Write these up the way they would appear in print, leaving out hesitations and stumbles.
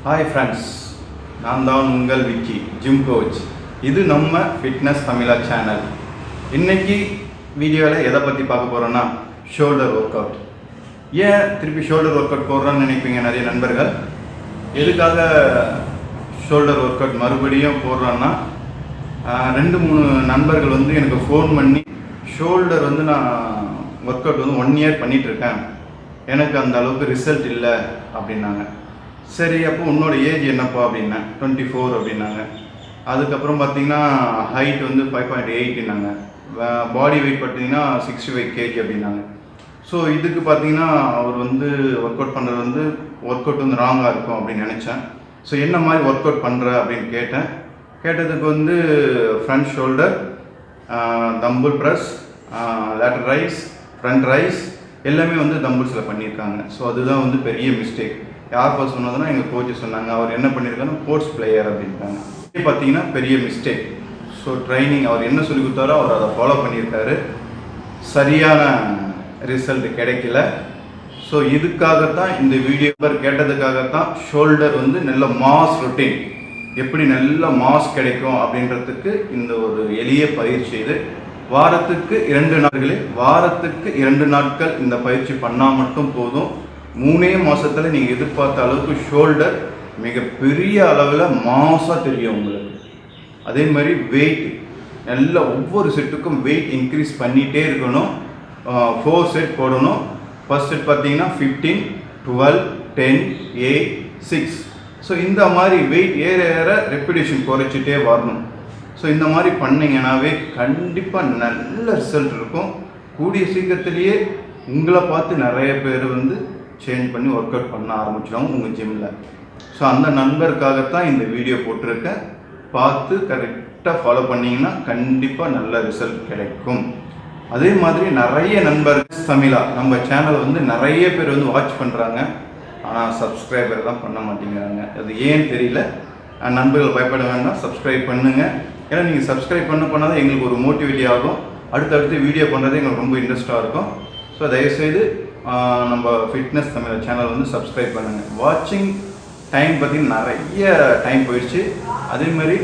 Hi friends, நான் தான் உங்கள் விக்கி ஜிம் கோச். இது நம்ம ஃபிட்னஸ் தமிழா சேனல். இன்னைக்கு வீடியோவில் எதை பற்றி பார்க்க போகிறோன்னா ஷோல்டர் ஒர்க் அவுட். ஏன் திருப்பி ஷோல்டர் ஒர்க் அவுட் போடுறோன்னு நினைப்பீங்க நிறைய நண்பர்கள். எதுக்காக ஷோல்டர் ஒர்க் அவுட் மறுபடியும் போடுறோன்னா 2-3 நண்பர்கள் வந்து எனக்கு ஃபோன் பண்ணி ஷோல்டர் வந்து நான் ஒர்க் அவுட் வந்து 1 இயர் பண்ணிகிட்ருக்கேன், எனக்கு அந்த அளவுக்கு ரிசல்ட் இல்லை அப்படின்னாங்க. சரி, அப்போ உன்னோட ஏஜ் என்னப்பா அப்படின்னா 24 அப்படின்னாங்க. அதுக்கப்புறம் பார்த்தீங்கன்னா ஹைட் வந்து 5.8னாங்க, பாடி வெயிட் பார்த்தீங்கன்னா 65 kg அப்படின்னாங்க. ஸோ இதுக்கு பார்த்தீங்கன்னா அவர் வந்து ஒர்க் அவுட் பண்ணுறது வந்து ஒர்க் அவுட் வந்து ராங்காக இருக்கும் அப்படின்னு நினச்சேன். ஸோ என்ன மாதிரி ஒர்க் அவுட் பண்ணுற அப்படின்னு கேட்டதுக்கு வந்து front shoulder, tumble press, later rice, front rice எல்லாமே வந்து தம்பிள்ஸில் பண்ணியிருக்காங்க. ஸோ அதுதான் வந்து பெரிய மிஸ்டேக். யார் பார்த்து சொன்னதுன்னா எங்கள் கோச்சு சொன்னாங்க. அவர் என்ன பண்ணியிருக்காருன்னா ஸ்போர்ட்ஸ் பிளேயர் அப்படின்ட்டாங்க. இது பார்த்தீங்கன்னா பெரிய மிஸ்டேக். ஸோ ட்ரைனிங் அவர் என்ன சொல்லி கொடுத்தாரோ அவர் அதை ஃபாலோ பண்ணியிருக்காரு, சரியான ரிசல்ட் கிடைக்கல. ஸோ இதுக்காகத்தான் இந்த வீடியோ கேட்டதுக்காகத்தான் ஷோல்டர் வந்து நல்ல மாஸ் ரொட்டீன், எப்படி நல்ல மாஸ் கிடைக்கும் அப்படின்றதுக்கு இந்த ஒரு எளிய பயிற்சி. இது வாரத்துக்கு 2 நாட்கள் இந்த பயிற்சி பண்ணால் மட்டும் போதும். 3 மாதத்தில் நீங்கள் எதிர்பார்த்த அளவுக்கு ஷோல்டர் மிகப்பெரிய அளவில் மாஸாக தெரியும் உங்களுக்கு. அதே மாதிரி வெயிட் நல்ல ஒவ்வொரு செட்டுக்கும் வெயிட் இன்க்ரீஸ் பண்ணிகிட்டே இருக்கணும். 4 செட் போடணும். ஃபர்ஸ்ட் செட் பார்த்தீங்கன்னா 15, 12, 10, 8, 6. ஸோ இந்த மாதிரி வெயிட் ஏற ரெப்பிடேஷன் குறைச்சிட்டே வரணும். ஸோ இந்த மாதிரி பண்ணிங்கன்னாவே கண்டிப்பாக நல்ல ரிசல்ட் இருக்கும். கூடிய சீக்கிரத்திலேயே உங்களை பார்த்து நிறைய பேர் வந்து சேஞ்ச் பண்ணி ஒர்க் அவுட் பண்ண ஆரம்பிச்சிடுவாங்க உங்கள் ஜிம்மில். ஸோ அந்த நண்பருக்காகத்தான் இந்த வீடியோ போட்டிருக்கேன். பார்த்து கரெக்டாக ஃபாலோ பண்ணிங்கன்னா கண்டிப்பாக நல்ல ரிசல்ட் கிடைக்கும். அதே மாதிரி நிறைய நண்பர்கள் தமிழா நம்ம சேனல் வந்து நிறைய பேர் வந்து வாட்ச் பண்ணுறாங்க, ஆனால் சப்ஸ்கிரைபர் தான் பண்ண மாட்டேங்கிறாங்க. அது ஏன்னு தெரியல. நண்பர்கள் பயப்பட வேண்டாம், சப்ஸ்கிரைப் பண்ணுங்கள். ஏன்னா நீங்கள் சப்ஸ்கிரைப் பண்ணாதான் எங்களுக்கு ஒரு மோட்டிவேட்டி ஆகும். அடுத்தடுத்து வீடியோ பண்ணுறது எங்களுக்கு ரொம்ப இன்ட்ரெஸ்ட்டாக இருக்கும். ஸோ தயவுசெய்து நம்ம ஃபிட்னஸ் தமிழ் சேனல் வந்து சப்ஸ்கிரைப் பண்ணுங்கள். வாட்சிங் டைம் பார்த்திங்கன்னா நிறைய டைம் போயிடுச்சு. அதேமாதிரி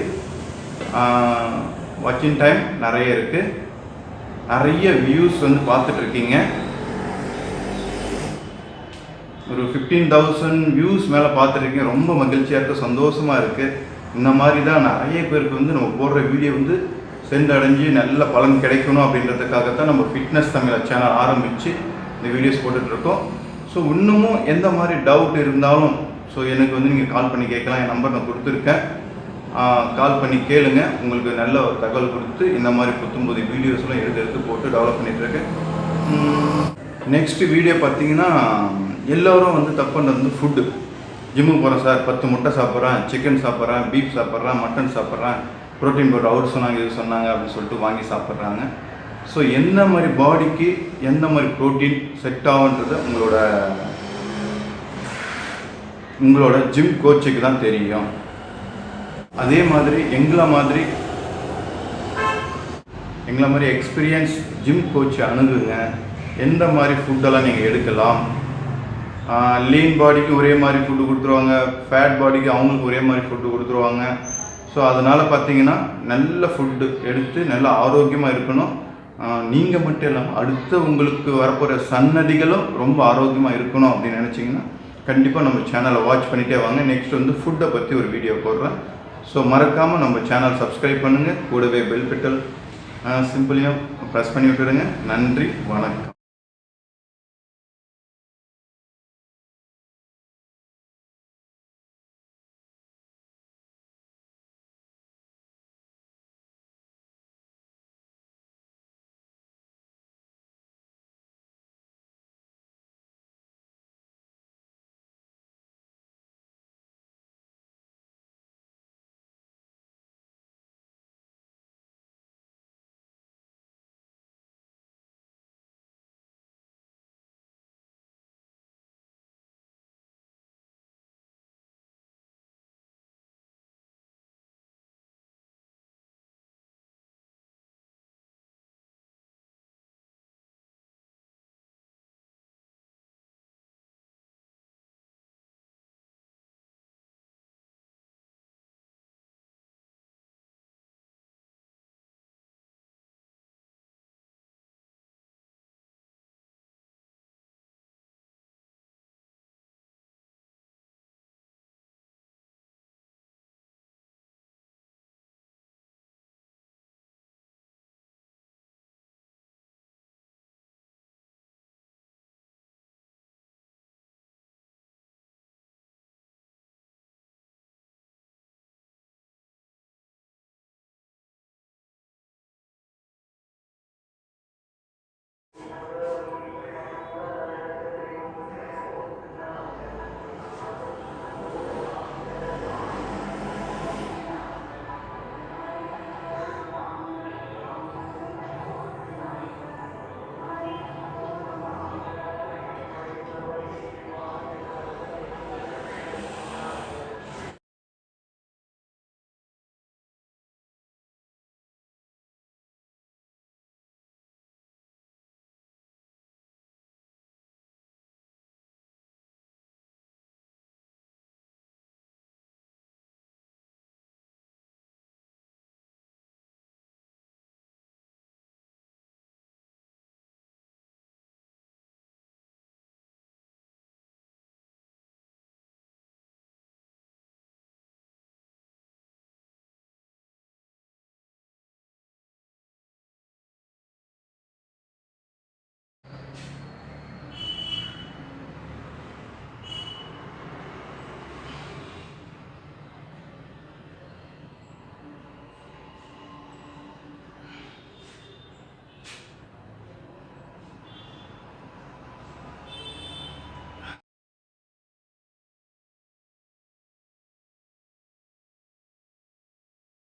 வாட்சிங் டைம் நிறைய இருக்குது, நிறைய வியூஸ் வந்து பார்த்துட்ருக்கீங்க. ஒரு 15,000 வியூஸ் மேலே பார்த்துருக்கீங்க. ரொம்ப மகிழ்ச்சியாக இருக்குது, சந்தோஷமாக இருக்குது. இந்த மாதிரி தான் நிறைய பேருக்கு வந்து நம்ம போடுற வீடியோ வந்து சென்றடைஞ்சு நல்ல பலன் கிடைக்கணும் அப்படின்றதுக்காகத்தான் நம்ம ஃபிட்னஸ் தமிழ் சேனல் ஆரம்பித்து இந்த வீடியோஸ் போட்டுட்ருக்கோம். ஸோ இன்னமும் எந்த மாதிரி டவுட் இருந்தாலும் ஸோ எனக்கு வந்து நீங்கள் கால் பண்ணி கேட்கலாம். என் நம்பர் நான் கொடுத்துருக்கேன், கால் பண்ணி கேளுங்க. உங்களுக்கு நல்ல ஒரு தகவல் கொடுத்து இந்த மாதிரி 19 வீடியோஸ்லாம் எடுத்து போட்டு டெவலப் பண்ணிகிட்ருக்கேன். நெக்ஸ்ட்டு வீடியோ பார்த்தீங்கன்னா எல்லோரும் வந்து தப்பு பண்ணுறது வந்து ஃபுட்டு. ஜிம்முக்கு போகிறேன் சார், 10 முட்டை சாப்பிட்றேன், சிக்கன் சாப்பிட்றேன், பீஃப் சாப்பிட்றேன், மட்டன் சாப்பிட்றேன், ப்ரோட்டீன் பவுடர் அவர் சொன்னாங்க இது சொன்னாங்க அப்படின்னு சொல்லிட்டு வாங்கி சாப்பிட்றாங்க. ஸோ எந்த மாதிரி பாடிக்கு எந்த மாதிரி ப்ரோட்டீன் செட் ஆகுன்றது உங்களோட ஜிம் கோச்சுக்கு தான் தெரியும். அதே மாதிரி எங்களை மாதிரி எக்ஸ்பீரியன்ஸ் ஜிம் கோச்சை அணுகுங்க. எந்த மாதிரி ஃபுட்டெல்லாம் நீங்கள் எடுக்கலாம். லீன் பாடிக்கு ஒரே மாதிரி ஃபுட்டு கொடுத்துருவாங்க, ஃபேட் பாடிக்கு அவங்களுக்கு ஒரே மாதிரி ஃபுட்டு கொடுத்துருவாங்க. ஸோ அதனால் பார்த்தீங்கன்னா நல்ல ஃபுட்டு எடுத்து நல்ல ஆரோக்கியமாக இருக்கணும். நீங்கள் மட்டும் இல்லாமல் அடுத்த உங்களுக்கு வரப்போகிற சன்னதிகளும் ரொம்ப ஆரோக்கியமாக இருக்கணும் அப்படின்னு நினச்சிங்கன்னா கண்டிப்பாக நம்ம சேனலை வாட்ச் பண்ணிகிட்டே வாங்க. நெக்ஸ்ட் வந்து ஃபுட்டை பற்றி ஒரு வீடியோ போடுறேன். ஸோ மறக்காமல் நம்ம சேனல் சப்ஸ்கிரைப் பண்ணுங்கள். கூடவே பெல் பட்டன் சிம்பிளையும் ப்ரெஸ் பண்ணி விட்டுடுங்க. நன்றி, வணக்கம்.